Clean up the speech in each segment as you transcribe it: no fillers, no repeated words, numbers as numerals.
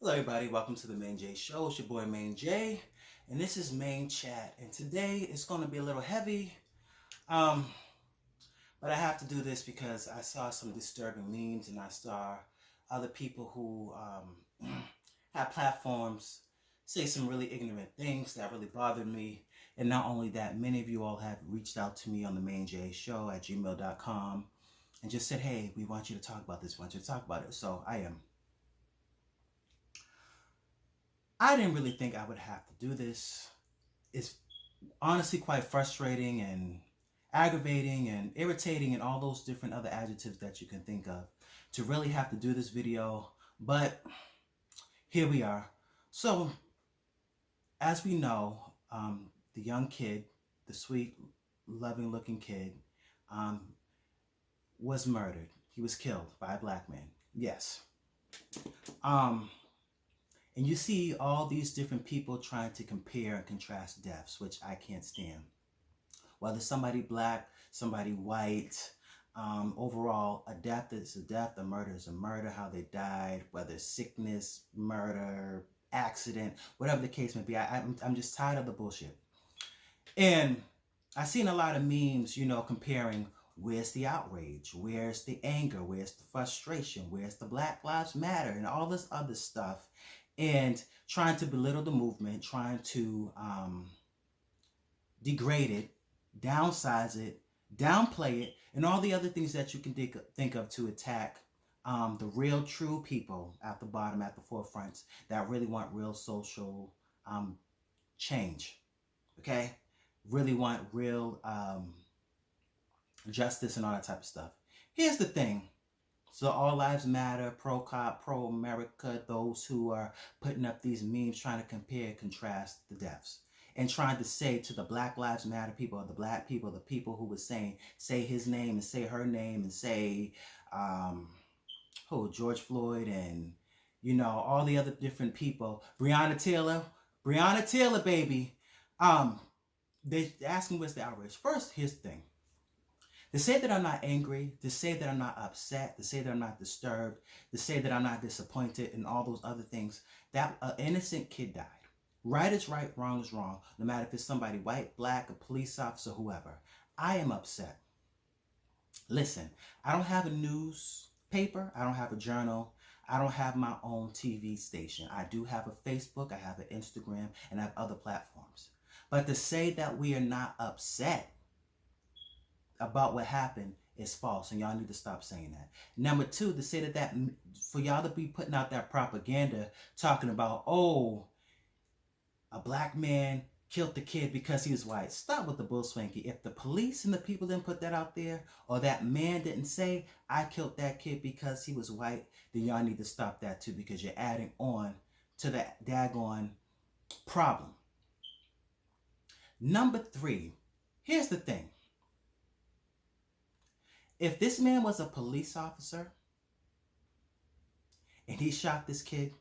Hello everybody, welcome to the Maine-J Show. It's your boy Maine-J, and this is Maine-Chat. And today it's going to be a little heavy, but I have to do this because I saw some disturbing memes and I saw other people who have platforms say some really ignorant things that really bothered me. And not only that, many of you all have reached out to me on the Maine-J Show at gmail.com and just said, hey, we want you to talk about this, we want you to talk about it. So I didn't really think I would have to do this. It's honestly quite frustrating and aggravating and irritating and all those different other adjectives that you can think of to really have to do this video, but here we are. So, as we know, the young kid, the sweet, loving looking kid, was murdered. He was killed by a black man. Yes. And you see all these different people trying to compare and contrast deaths, which I can't stand. Whether somebody black, somebody white, overall, a death is a death, a murder is a murder, how they died, whether it's sickness, murder, accident, whatever the case may be. I'm just tired of the bullshit. And I've seen a lot of memes, comparing where's the outrage, where's the anger, where's the frustration, where's the Black Lives Matter, and all this other stuff. And trying to belittle the movement, trying to degrade it, downsize it, downplay it, and all the other things that you can think of to attack the real, true people at the bottom, at the forefronts, that really want real social change, okay? Really want real justice and all that type of stuff. Here's the thing. So all lives matter, pro-cop, pro-America, those who are putting up these memes trying to compare and contrast the deaths. And trying to say to the Black Lives Matter people, or the black people, the people who was saying, say his name and say her name and say, George Floyd and, all the other different people. Breonna Taylor, baby. They asking what's the outrage. First, here's the thing. To say that I'm not angry, to say that I'm not upset, to say that I'm not disturbed, to say that I'm not disappointed, and all those other things, that an innocent kid died. Right is right, wrong is wrong, no matter if it's somebody white, black, a police officer, whoever. I am upset. Listen, I don't have a newspaper, I don't have a journal, I don't have my own TV station. I do have a Facebook, I have an Instagram, and I have other platforms. But to say that we are not upset about what happened is false, and y'all need to stop saying that. Number two, to say that for y'all to be putting out that propaganda talking about, oh, a black man killed the kid because he was white. Stop with the bull swanky. If the police and the people didn't put that out there, or that man didn't say, I killed that kid because he was white, then y'all need to stop that too, because you're adding on to the daggone problem. Number three, here's the thing. If this man was a police officer and he shot this kid,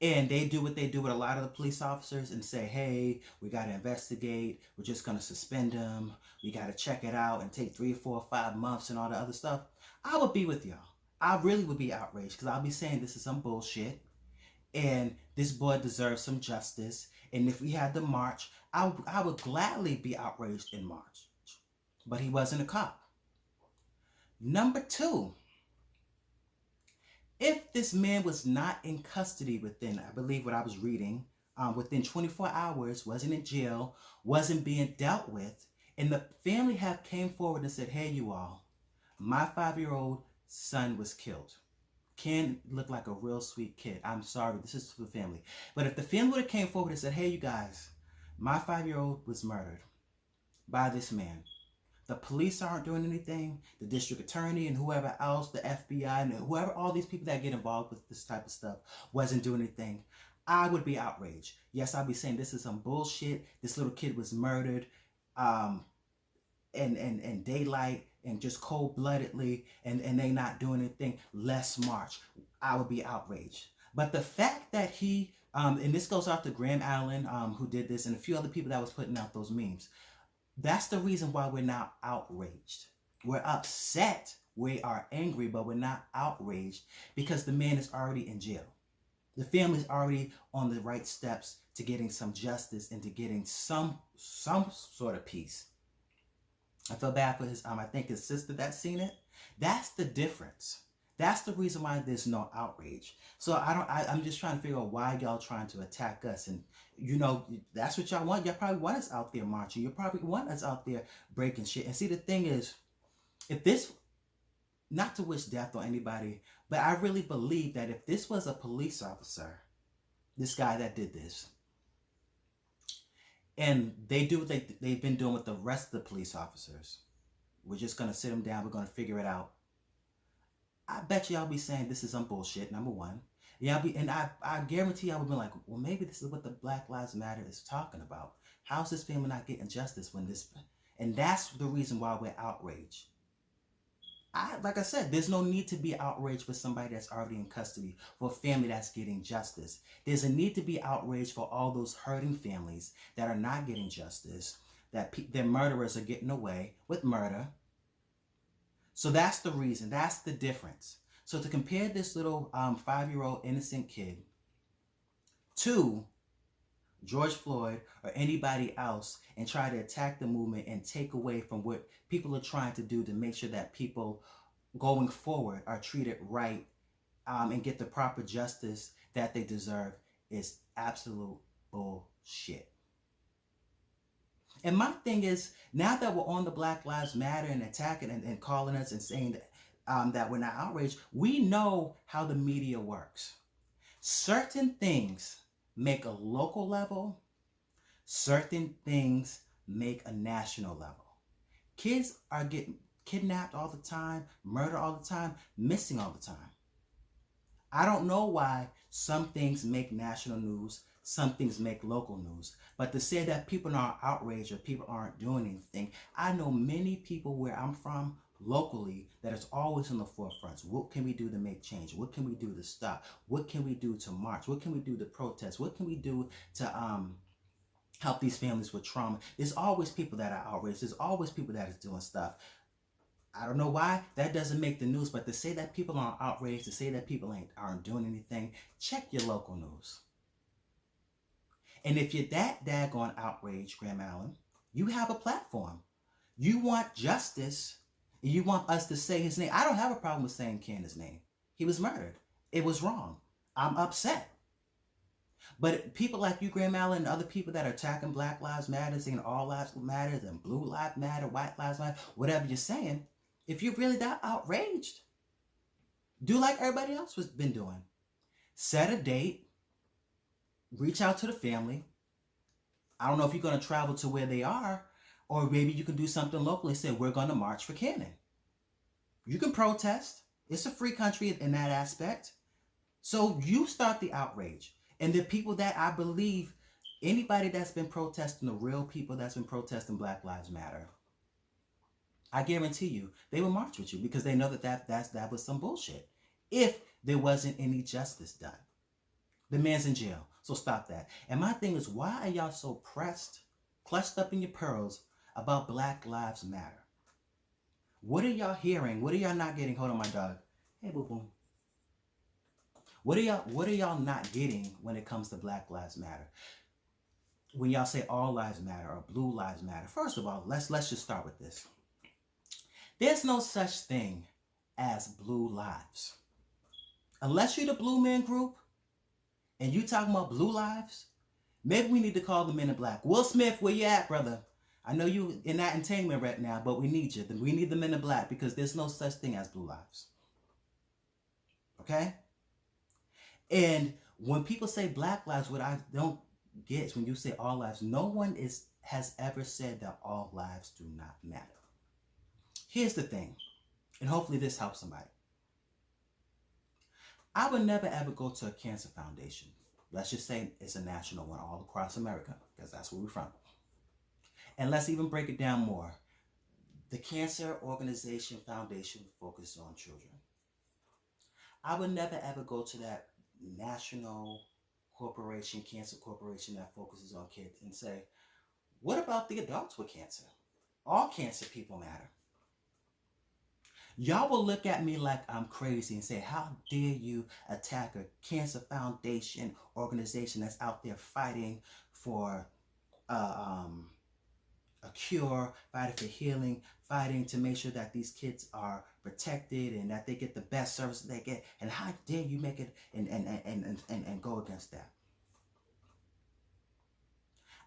and they do what they do with a lot of the police officers and say, hey, we got to investigate, we're just going to suspend him, we got to check it out and take 3 or 4 or 5 months and all the other stuff, I would be with y'all. I really would be outraged, because I'll be saying this is some bullshit and this boy deserves some justice. And if we had the march, I would gladly be outraged in March. But he wasn't a cop. Number two, if this man was not in custody within, I believe what I was reading, within 24 hours, wasn't in jail, wasn't being dealt with, and the family have came forward and said, hey, you all, my 5-year-old son was killed. Ken looked like a real sweet kid. I'm sorry, this is for the family. But if the family would have came forward and said, hey, you guys, my 5-year-old was murdered by this man. The police aren't doing anything. The district attorney and whoever else, the FBI and whoever, all these people that get involved with this type of stuff wasn't doing anything. I would be outraged. Yes, I'd be saying this is some bullshit. This little kid was murdered in daylight and just cold-bloodedly, and they not doing anything. Let's march. I would be outraged. But the fact that he, and this goes out to Graham Allen, who did this, and a few other people that was putting out those memes. That's the reason why we're not outraged. We're upset. We are angry, but we're not outraged because the man is already in jail. The family's already on the right steps to getting some justice and to getting some sort of peace. I feel bad for his I think his sister that's seen it. That's the difference. That's the reason why there's no outrage. So I'm just trying to figure out why y'all trying to attack us. And that's what y'all want. Y'all probably want us out there marching. You probably want us out there breaking shit. And see, the thing is, if this, not to wish death on anybody, but I really believe that if this was a police officer, this guy that did this, and they do what they've been doing with the rest of the police officers, we're just going to sit them down, we're going to figure it out. I bet y'all be saying this is some bullshit, number one. I guarantee y'all would be like, well, maybe this is what the Black Lives Matter is talking about. How's this family not getting justice when this... And that's the reason why we're outraged. Like I said, there's no need to be outraged for somebody that's already in custody, for a family that's getting justice. There's a need to be outraged for all those hurting families that are not getting justice, that their murderers are getting away with murder. So that's the reason. That's the difference. So to compare this little 5-year-old innocent kid to George Floyd or anybody else and try to attack the movement and take away from what people are trying to do to make sure that people going forward are treated right and get the proper justice that they deserve is absolute bullshit. And my thing is, now that we're on the Black Lives Matter and attacking and calling us and saying that, that we're not outraged, we know how the media works. Certain things make a local level, certain things make a national level. Kids are getting kidnapped all the time, murdered all the time, missing all the time. I don't know why some things make national news, some things make local news. But to say that people aren't outraged or people aren't doing anything, I know many people where I'm from locally that is always on the forefront. What can we do to make change? What can we do to stop? What can we do to march? What can we do to protest? What can we do to help these families with trauma? There's always people that are outraged. There's always people that is doing stuff. I don't know why that doesn't make the news, but to say that people aren't outraged, to say that people aren't doing anything, check your local news. And if you're that daggone outraged, Graham Allen, you have a platform. You want justice, and you want us to say his name. I don't have a problem with saying Ken's name. He was murdered. It was wrong. I'm upset. But people like you, Graham Allen, and other people that are attacking Black Lives Matter, saying all lives matter, and blue lives matter, white lives matter, whatever you're saying, if you're really that outraged, do like everybody else has been doing. Set a date. Reach out to the family. I don't know if you're going to travel to where they are, or maybe you can do something locally and say, we're going to march for Cannon. You can protest. It's a free country in that aspect. So you start the outrage. And the people that I believe, anybody that's been protesting, the real people that's been protesting Black Lives Matter, I guarantee you, they will march with you because they know that was some bullshit. If there wasn't any justice done. The man's in jail, so stop that. And my thing is, why are y'all so pressed, clutched up in your pearls about Black Lives Matter? What are y'all hearing? What are y'all not getting? Hold on, my dog. Hey, boo boo. What are y'all not getting when it comes to Black Lives Matter? When y'all say all lives matter or blue lives matter, first of all, let's just start with this. There's no such thing as blue lives. Unless you're the Blue Man Group and you talking about blue lives, maybe we need to call the Men in Black. Will Smith, where you at, brother? I know you in that entertainment right now, but we need you. We need the Men in Black because there's no such thing as blue lives. Okay? And when people say Black lives, what I don't get is when you say all lives, no one has ever said that all lives do not matter. Here's the thing, and hopefully this helps somebody. I would never ever go to a cancer foundation. Let's just say it's a national one all across America, because that's where we're from. And let's even break it down more. The Cancer Organization Foundation focuses on children. I would never ever go to that national corporation, cancer corporation that focuses on kids and say, what about the adults with cancer? All cancer people matter. Y'all will look at me like I'm crazy and say, how dare you attack a cancer foundation organization that's out there fighting for a cure, fighting for healing, fighting to make sure that these kids are protected and that they get the best service they get. And how dare you make it and go against that?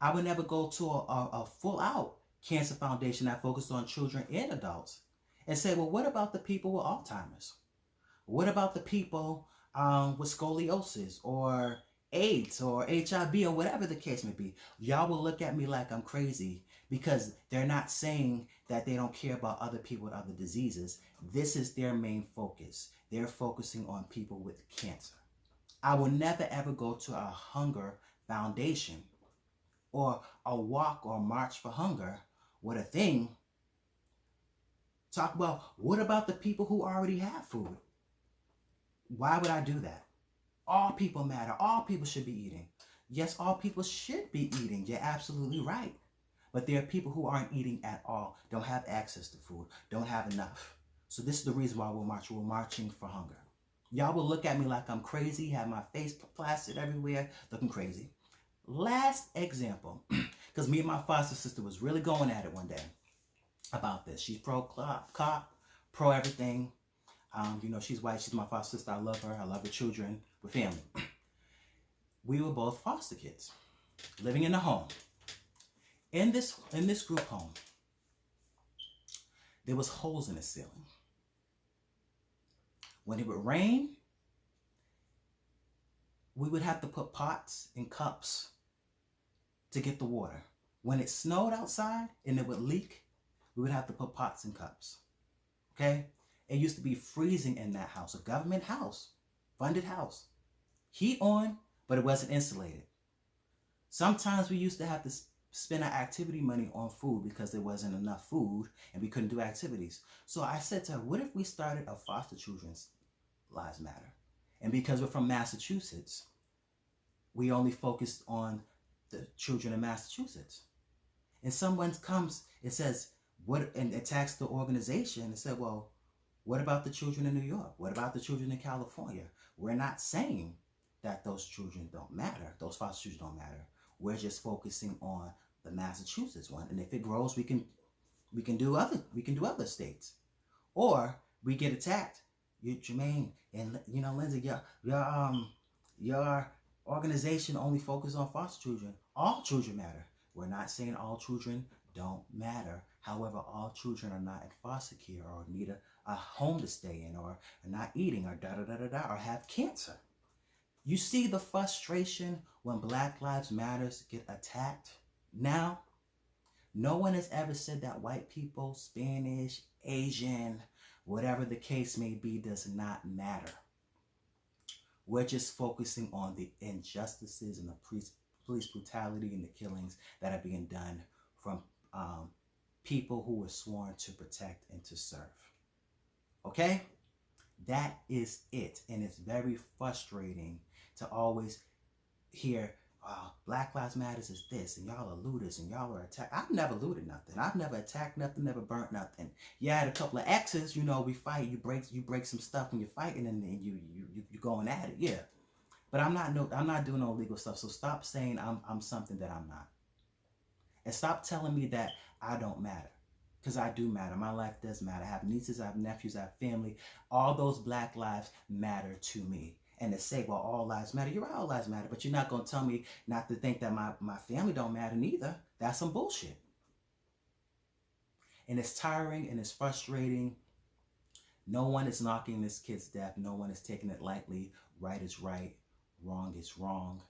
I would never go to a full out cancer foundation that focused on children and adults and say, well, what about the people with Alzheimer's? What about the people with scoliosis or AIDS or HIV or whatever the case may be? Y'all will look at me like I'm crazy because they're not saying that they don't care about other people with other diseases. This is their main focus. They're focusing on people with cancer. I will never ever go to a hunger foundation or a walk or march for hunger with a thing. Talk about, what about the people who already have food? Why would I do that? All people matter. All people should be eating. Yes, all people should be eating. You're absolutely right. But there are people who aren't eating at all, don't have access to food, don't have enough. So this is the reason why we're marching. We're marching for hunger. Y'all will look at me like I'm crazy, have my face plastered everywhere, looking crazy. Last example, because me and my foster sister was really going at it one day about this. She's pro-cop, pro everything. You know, she's white. She's my foster sister. I love her. I love her children. We're family. We were both foster kids, living in a home. In this group home, there was holes in the ceiling. When it would rain, we would have to put pots and cups to get the water. When it snowed outside and it would leak, we would have to put pots and cups. Okay? It used to be freezing in that house, a government house, funded house. Heat on, but it wasn't insulated. Sometimes we used to have to spend our activity money on food because there wasn't enough food and we couldn't do activities. So I said to her, what if we started a foster children's lives matter? And because we're from Massachusetts, we only focused on the children in Massachusetts. And someone comes and says, what, and attacks the organization and said, well, what about the children in New York? What about the children in California? We're not saying that those children don't matter. Those foster children don't matter. We're just focusing on the Massachusetts one. And if it grows, we can do other states. Or we get attacked. You, Jermaine, and you know, Lindsay, your organization only focuses on foster children. All children matter. We're not saying all children don't matter. However, all children are not in foster care or need a home to stay in or are not eating or or have cancer. You see the frustration when Black Lives Matters get attacked now? No one has ever said that white people, Spanish, Asian, whatever the case may be, does not matter. We're just focusing on the injustices and the police brutality and the killings that are being done from people who were sworn to protect and to serve. Okay? That is it. And it's very frustrating to always hear, Black Lives Matters is this, and y'all are looters, and y'all are attacked. I've never looted nothing. I've never attacked nothing, never burnt nothing. Yeah, I had a couple of exes, you know, we fight, you break some stuff when you're fighting, and then you going at it, yeah. But I'm not doing no illegal stuff, so stop saying I'm something that I'm not. And stop telling me that I don't matter. Because I do matter. My life does matter. I have nieces, I have nephews, I have family. All those Black lives matter to me. And to say, well, all lives matter. You're right, all lives matter. But you're not going to tell me not to think that my family don't matter neither. That's some bullshit. And it's tiring and it's frustrating. No one is knocking this kid's death. No one is taking it lightly. Right is right. Wrong is wrong.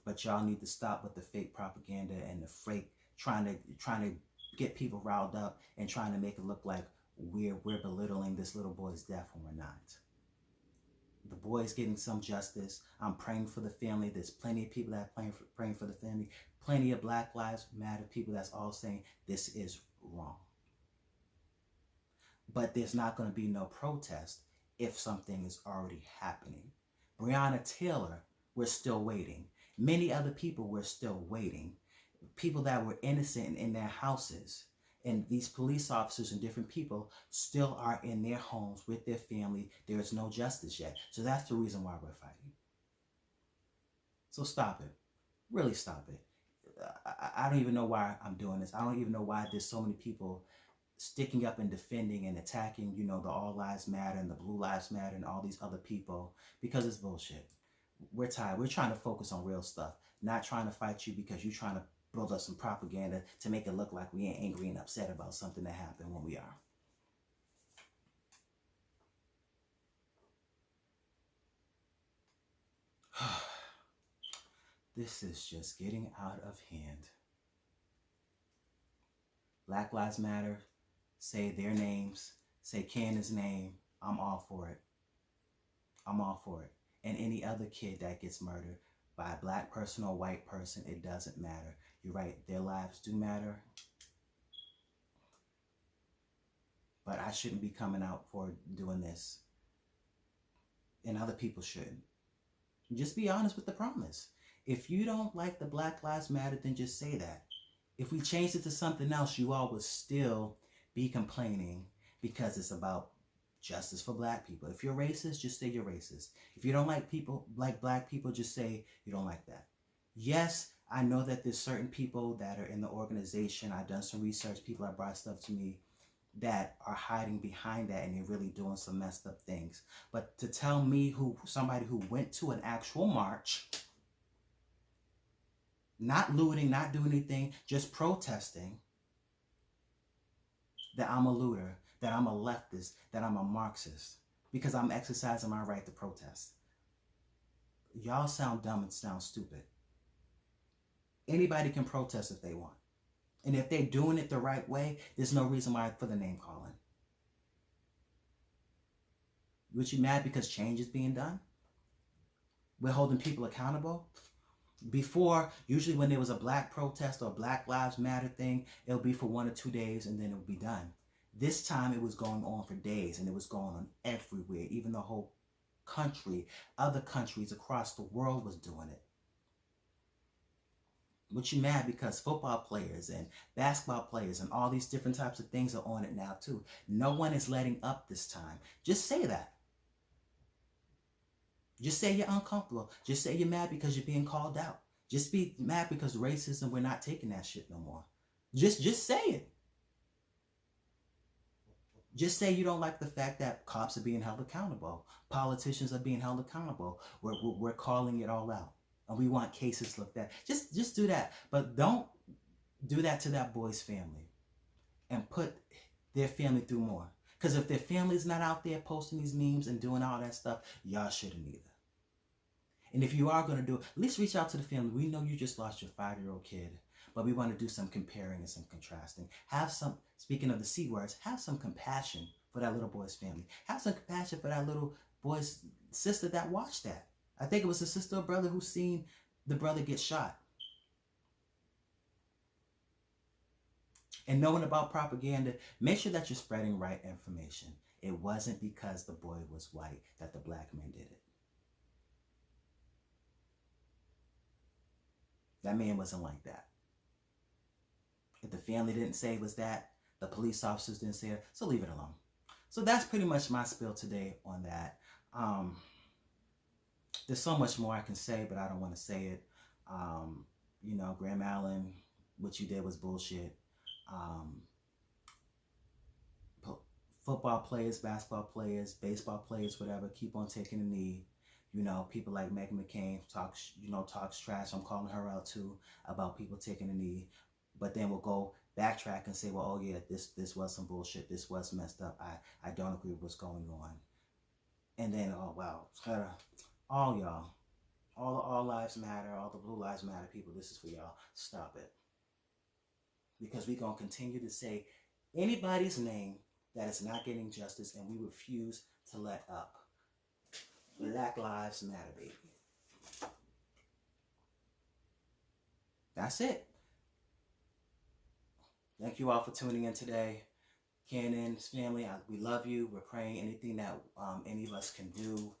But y'all need to stop with the fake propaganda and the fake trying to get people riled up and trying to make it look like we're belittling this little boy's death when we're not. The boy's getting some justice. I'm praying for the family. There's plenty of people that are praying for the family. Plenty of Black Lives Matter people that's all saying this is wrong. But there's not going to be no protest if something is already happening. Breonna Taylor, we're still waiting. Many other people, we're still waiting. People that were innocent in their houses And these police officers and different people still are in their homes with their family. There is no justice yet. So that's the reason why we're fighting. So stop it. Really stop it. I don't even know why I'm doing this. I don't even know why there's so many people sticking up and defending and attacking, the All Lives Matter and the Blue Lives Matter and all these other people, because it's bullshit. We're tired. We're trying to focus on real stuff, not trying to fight you because you're trying to build up some propaganda to make it look like we ain't angry and upset about something that happened when we are. This is just getting out of hand. Black Lives Matter, say their names, say Cannon's name. I'm all for it. I'm all for it. And any other kid that gets murdered by a black person or white person, it doesn't matter. You're right, their lives do matter. But I shouldn't be coming out for doing this. And other people shouldn't. Just be honest with the promise. If you don't like the Black Lives Matter, then just say that. If we changed it to something else, you all would still be complaining because it's about justice for black people. If you're racist, just say you're racist. If you don't like people, like black people, just say you don't like that. Yes, I know that there's certain people that are in the organization. I've done some research. People have brought stuff to me that are hiding behind that, and they're really doing some messed up things. But to tell me somebody who went to an actual march, not looting, not doing anything, just protesting, that I'm a looter, that I'm a leftist, that I'm a Marxist, because I'm exercising my right to protest. Y'all sound dumb and sound stupid. Anybody can protest if they want. And if they're doing it the right way, there's no reason why for the name calling. Was you mad because change is being done? We're holding people accountable? Before, usually when there was a black protest or a Black Lives Matter thing, it'll be for 1 or 2 days and then it'll be done. This time it was going on for days, and it was going on everywhere. Even the whole country, other countries across the world was doing it. But you mad because football players and basketball players and all these different types of things are on it now too. No one is letting up this time. Just say that. Just say you're uncomfortable. Just say you're mad because you're being called out. Just be mad because racism, we're not taking that shit no more. Just say it. Just say you don't like the fact that cops are being held accountable. Politicians are being held accountable. We're calling it all out. And we want cases looked at. Just do that. But don't do that to that boy's family and put their family through more. Because if their family's not out there posting these memes and doing all that stuff, y'all shouldn't either. And if you are going to do it, at least reach out to the family. We know you just lost your 5-year-old kid, but we want to do some comparing and some contrasting. Have some, speaking of the C words, have some compassion for that little boy's family. Have some compassion for that little boy's sister that watched that. I think it was a sister or brother who seen the brother get shot. And knowing about propaganda, make sure that you're spreading right information. It wasn't because the boy was white that the black man did it. That man wasn't like that. If the family didn't say it was that, the police officers didn't say it, so leave it alone. So that's pretty much my spiel today on that. There's so much more I can say, but I don't want to say it. Graham Allen, what you did was bullshit. Football players, basketball players, baseball players, whatever, keep on taking a knee. People like Meghan McCain talks trash. I'm calling her out too about people taking a knee. But then we'll go backtrack and say, well, oh yeah, this was some bullshit. This was messed up. I don't agree with what's going on. And then, oh wow, all y'all, all lives matter, all the Blue Lives Matter people, this is for y'all. Stop it. Because we're going to continue to say anybody's name that is not getting justice, and we refuse to let up. Black Lives Matter, baby. That's it. Thank you all for tuning in today. Cannon's family, we love you. We're praying anything that any of us can do.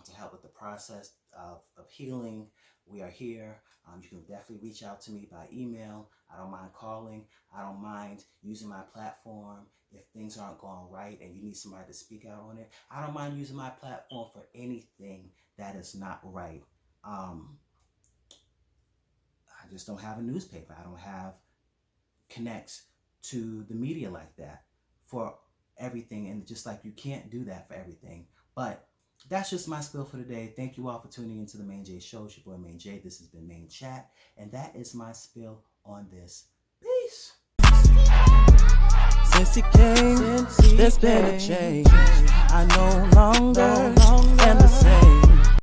to help with the process of healing. We are here. You can definitely reach out to me by email. I don't mind calling. I don't mind using my platform if things aren't going right and you need somebody to speak out on it. I don't mind using my platform for anything that is not right. I just don't have a newspaper. I don't have connects to the media like that for everything. And just like you can't do that for everything. But that's just my spill for today. Thank you all for tuning into the Maine-J Show. It's your boy Maine-J. This has been Maine-Chat. And that is my spill on this. Peace. Since he came, there's been a change. I no longer am